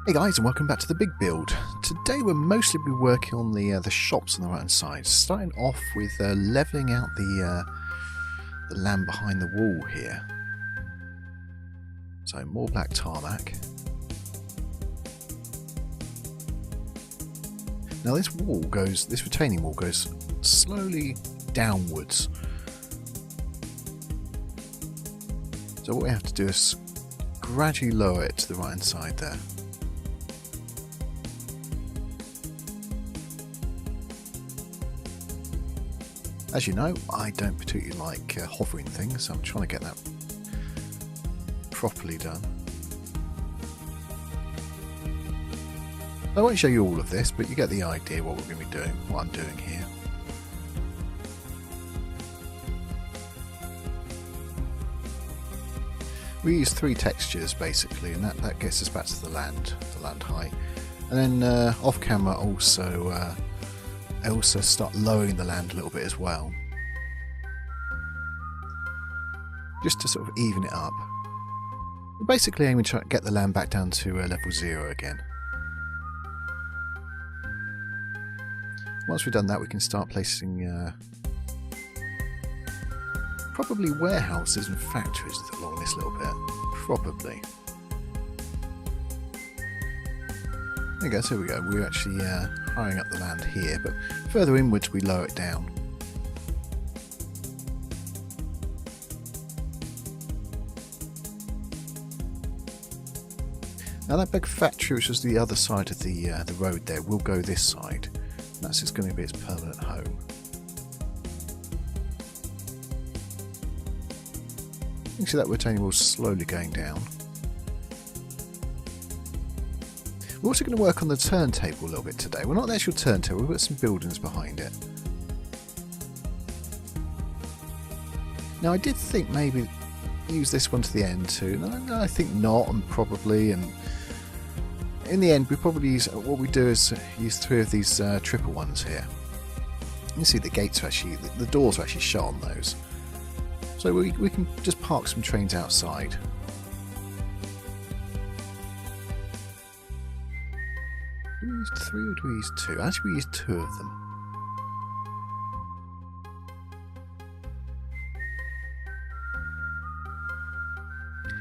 Hey guys, and welcome back to the Big Build. Today we'll mostly be working on the shops on the right hand side, starting off with levelling out the land behind the wall here. So more black tarmac. Now this retaining wall goes slowly downwards. So what we have to do is gradually lower it to the right hand side there. As you know, I don't particularly like hovering things, so I'm trying to get that properly done. I won't show you all of this, but you get the idea what we're going to be doing, what I'm doing here. We use 3 textures basically, and that gets us back to the land height. And then off camera I also start lowering the land a little bit as well, just to sort of even it up. We're basically aiming to get the land back down to level 0 again. Once we've done that, we can start placing probably warehouses and factories along this little bit. Probably. There you go, so we go. We're actually hiring up the land here, but further inwards we lower it down. Now that big factory, which was the other side of the road there, will go this side. That's just going to be its permanent home. You can see that retaining wall slowly going down. We're also going to work on the turntable a little bit today. Well, not the actual turntable, we've got some buildings behind it. Now I did think maybe use this one to the end too. No, I think not, and probably, and in the end we probably use, what we do is use 3 of these triple ones here. You can see the gates are actually, the doors are actually shut on those. So we can just park some trains outside. Do we use 3 or do we use 2? Actually we use 2 of them.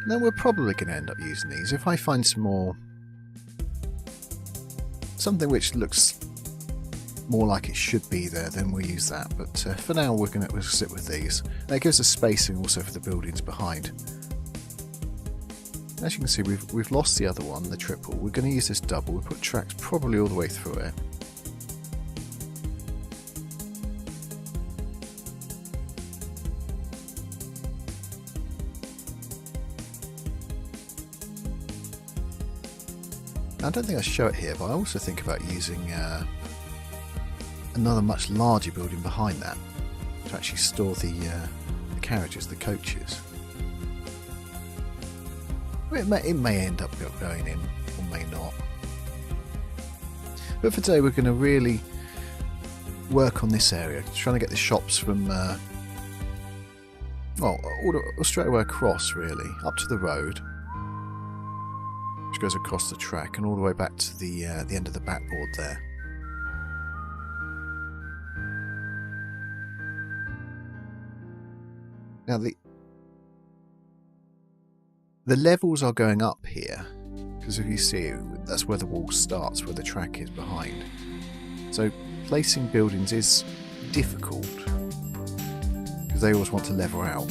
And then we're probably going to end up using these. If I find some more, something which looks more like it should be there, then we'll use that. But for now we'll sit with these. That gives us spacing also for the buildings behind. As you can see, we've lost the other one, the triple. We're going to use this double. We'll put tracks probably all the way through it. I don't think I show it here, but I also think about using another much larger building behind that to actually store the carriages, the coaches. It may end up going in, or may not. But for today we're going to really work on this area, trying to get the shops from, well, straight away across really, up to the road, which goes across the track, and all the way back to the end of the backboard there. Now the levels are going up here, because if you see, that's where the wall starts, where the track is behind. So placing buildings is difficult, because they always want to level out.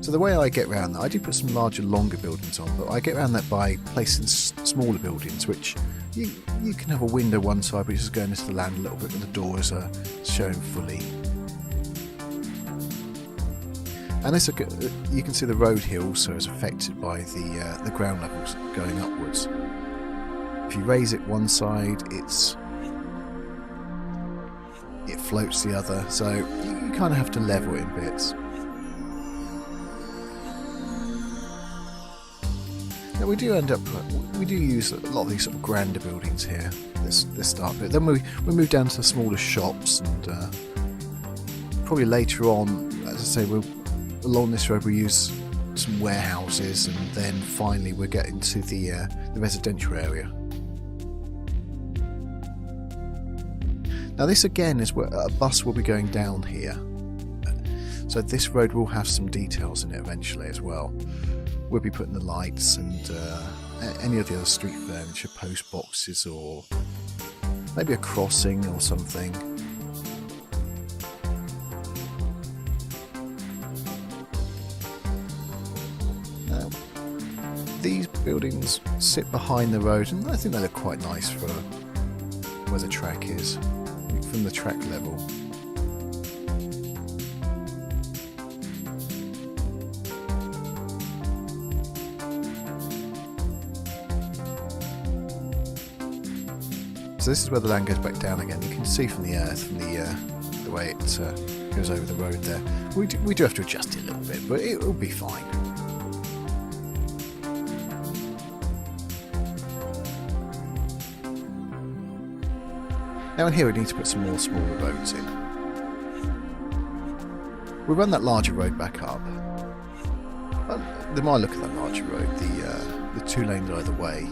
So the way I get around that, I do put some larger, longer buildings on, but I get around that by placing smaller buildings, which you can have a window one side, which is going into the land a little bit, and the doors are shown fully. And this, you can see the road here also is affected by the ground levels going upwards. If you raise it one side, it floats the other, so you kind of have to level it in bits. Now we do use a lot of these sort of grander buildings here, this start bit. Then we move down to the smaller shops, and probably later on, as I say, along this road we use some warehouses, and then finally we're getting to the residential area. Now this again is where a bus will be going down here. So this road will have some details in it eventually as well. We'll be putting the lights and any of the other street furniture, post boxes, or maybe a crossing or something. Now, these buildings sit behind the road, and I think they look quite nice for where the track is, from the track level. So this is where the land goes back down again. You can see from the earth, from the way it goes over the road there. We do have to adjust it a little bit, but it will be fine. Now in here we need to put some more smaller roads in. We'll run that larger road back up. They might look at that larger road, the 2 lanes either way.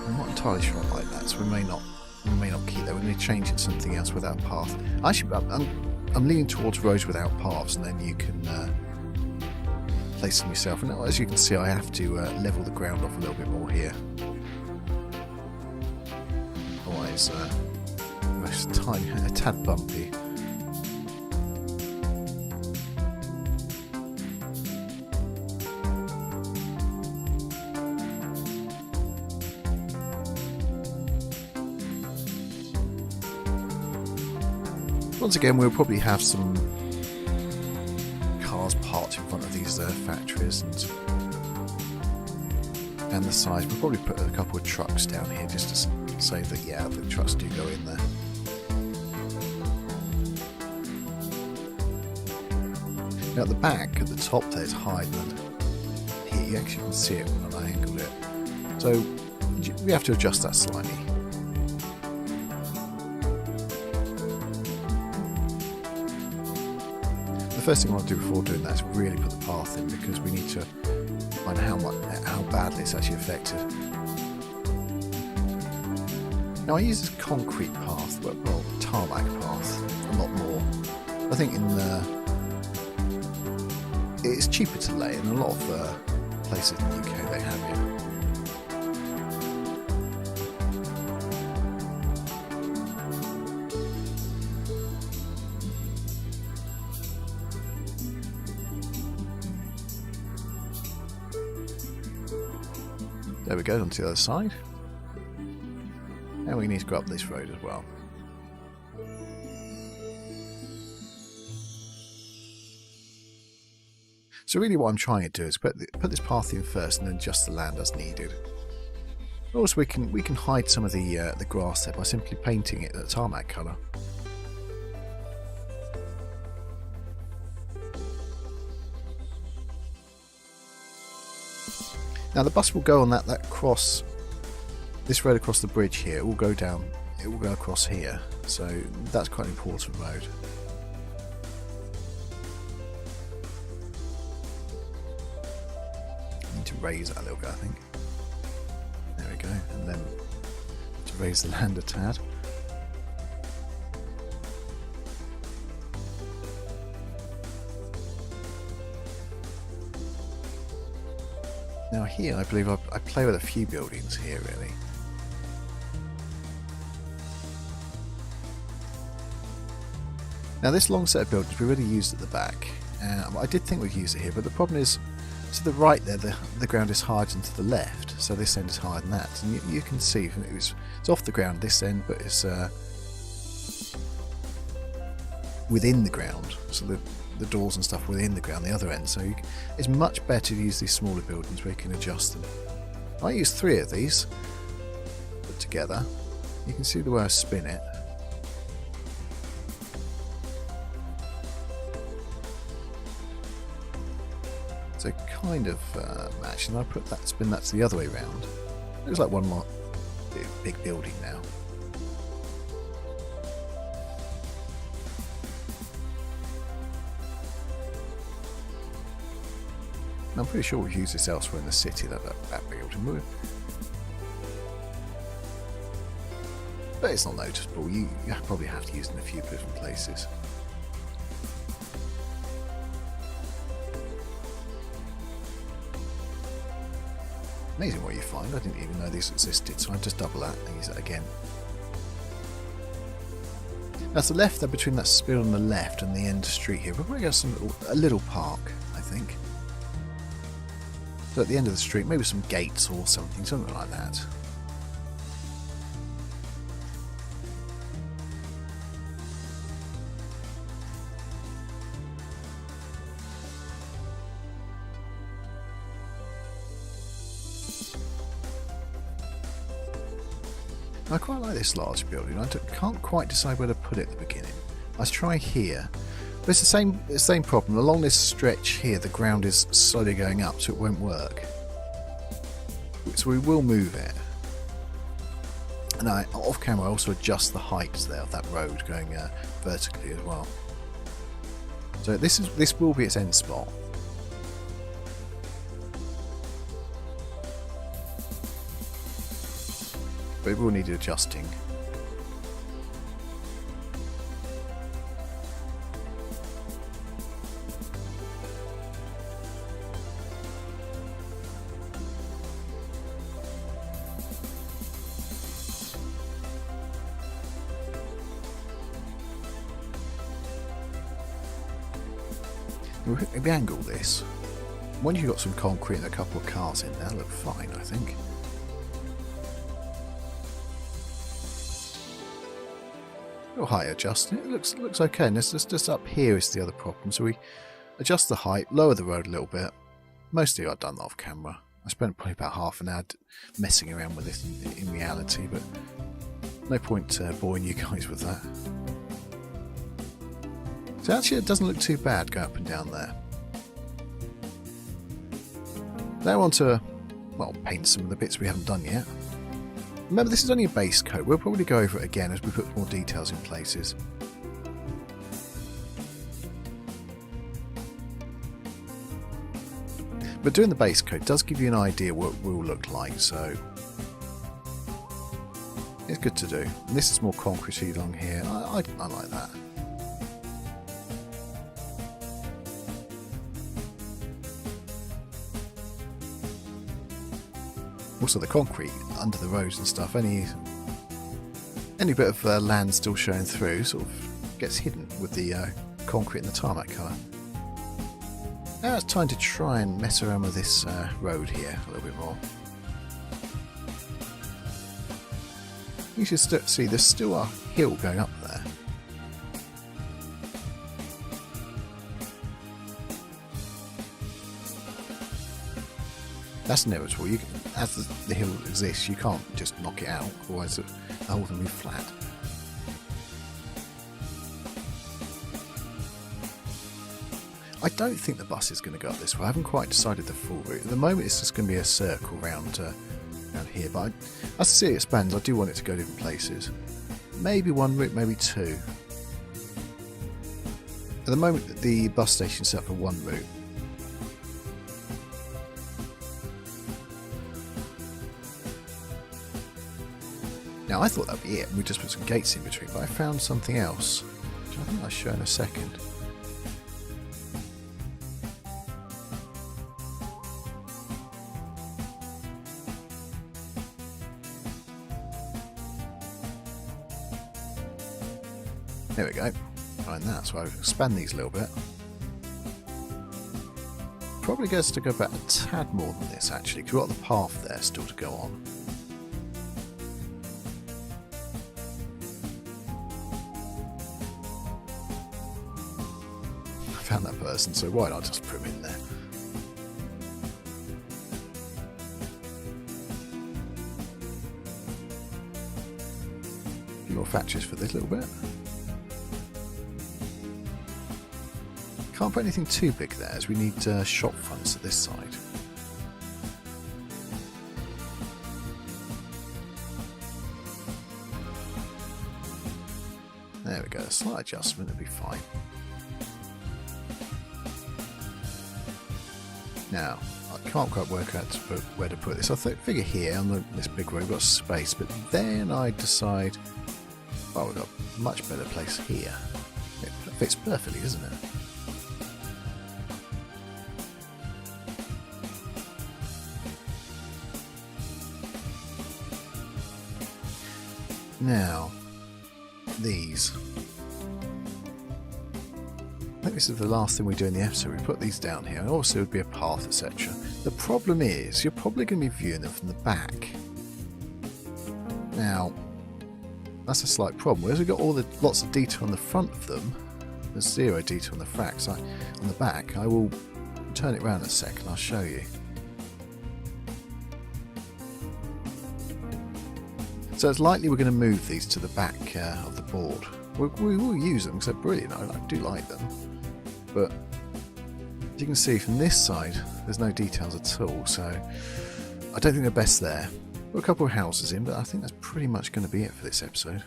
I'm not entirely sure I like that, so we may not keep that. We may change it to something else without path. Actually, I'm leaning towards roads without paths, and then you can place them yourself. And as you can see, I have to level the ground off a little bit more here. Otherwise, most tiny, a tad bumpy. Once again, we'll probably have some cars parked in front of these factories and the sides. We'll probably put a couple of trucks down here just to say that, yeah, the trucks do go in there. Now at the back, at the top, there's hide, and here you actually can see it when I angled it. So we have to adjust that slightly. The first thing I want to do before doing that is really put the path in, because we need to find how badly it's actually affected. Now I use this concrete path, well, tarmac path, a lot more. I think it's cheaper to lay in a lot of places in the UK they have it. There we go, onto the other side. And we need to go up this road as well. So really what I'm trying to do is put this path in first and then adjust the land as needed. Also we can hide some of the grass there by simply painting it a tarmac colour. Now the bus will go on that cross, this road across the bridge here. It will go down, it will go across here, so that's quite an important road. I need to raise that a little bit, I think. There we go, and then to raise the land a tad. Now here, I believe I play with a few buildings here, really. Now this long set of buildings we already used at the back. I did think we'd use it here, but the problem is, to the right there, the ground is higher than to the left, so this end is higher than that. And you can see it's off the ground this end, but it's within the ground. So the doors and stuff within the ground, the other end. So it's much better to use these smaller buildings where you can adjust them. I use 3 of these put together. You can see the way I spin it. So kind of match, and I spin that to the other way around. It looks like one more big building now. I'm pretty sure we've used this elsewhere in the city, that building. But it's not noticeable. You probably have to use it in a few different places. Amazing what you find. I didn't even know these existed, so I just double that and use it again. Now to the left, there between that spill on the left and the end of the street here, we'll probably get a little park, I think. So at the end of the street, maybe some gates or something like that. I quite like this large building. I can't quite decide where to put it at the beginning. Let's try here. But it's the same problem. Along this stretch here, the ground is slowly going up, so it won't work. So we will move it. And off camera, I also adjust the heights there of that road going vertically as well. So this will be its end spot. But it will need adjusting. If we angle this, once you've got some concrete and a couple of cars in there, look fine, I think. A little height adjusting, it looks okay. And it's just up here is the other problem. So we adjust the height, lower the road a little bit. Mostly I've done that off camera. I spent probably about half an hour messing around with this in reality, but no point boring you guys with that. So actually it doesn't look too bad going up and down there. Now on to, well, paint some of the bits we haven't done yet. Remember, this is only a base coat. We'll probably go over it again as we put more details in places. But doing the base coat does give you an idea what it will look like, so it's good to do. And this is more concretey along here. I like that. Also the concrete under the roads and stuff, any bit of land still showing through sort of gets hidden with the concrete and the tarmac colour. Now it's time to try and mess around with this road here a little bit more. You should see there's still a hill going up there. That's inevitable. As the hill exists, you can't just knock it out, otherwise the whole thing will be flat. I don't think the bus is going to go up this way. I haven't quite decided the full route. At the moment it's just going to be a circle around here, but as the city expands I do want it to go different places. Maybe one route, maybe two. At the moment the bus station is set up for one route. Now I thought that'd be it, and we just put some gates in between, but I found something else, which I think I'll show in a second. There we go, find that, so I'll expand these a little bit. Probably goes to go back a tad more than this actually, because we've got the path there still to go on. Found that person, so why not just put him in there? A few more factories for this little bit. Can't put anything too big there, as we need shop fronts at this side. There we go, a slight adjustment, it'll be fine. Now, I can't quite work out where to put this. I figure here on this big row we've got space, but then I decide, well, we've got a much better place here. It fits perfectly, doesn't it? Now, these. I think this is the last thing we do in the episode. We put these down here, and also it would be a path, etc. The problem is, you're probably going to be viewing them from the back. Now, that's a slight problem. Whereas we've got lots of detail on the front of them, there's zero detail on the fracks. On the back, I will turn it around in a second. I'll show you. So it's likely we're going to move these to the back of the board. We will use them because they're brilliant. I do like them. But as you can see from this side, there's no details at all. So I don't think they're best there. Put a couple of houses in, but I think that's pretty much going to be it for this episode.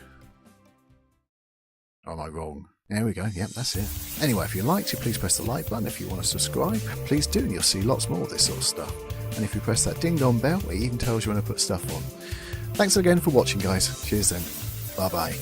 Or am I wrong? There we go. Yep, that's it. Anyway, if you liked it, please press the like button. If you want to subscribe, please do, and you'll see lots more of this sort of stuff. And if you press that ding-dong bell, it even tells you when I put stuff on. Thanks again for watching, guys. Cheers then. Bye-bye.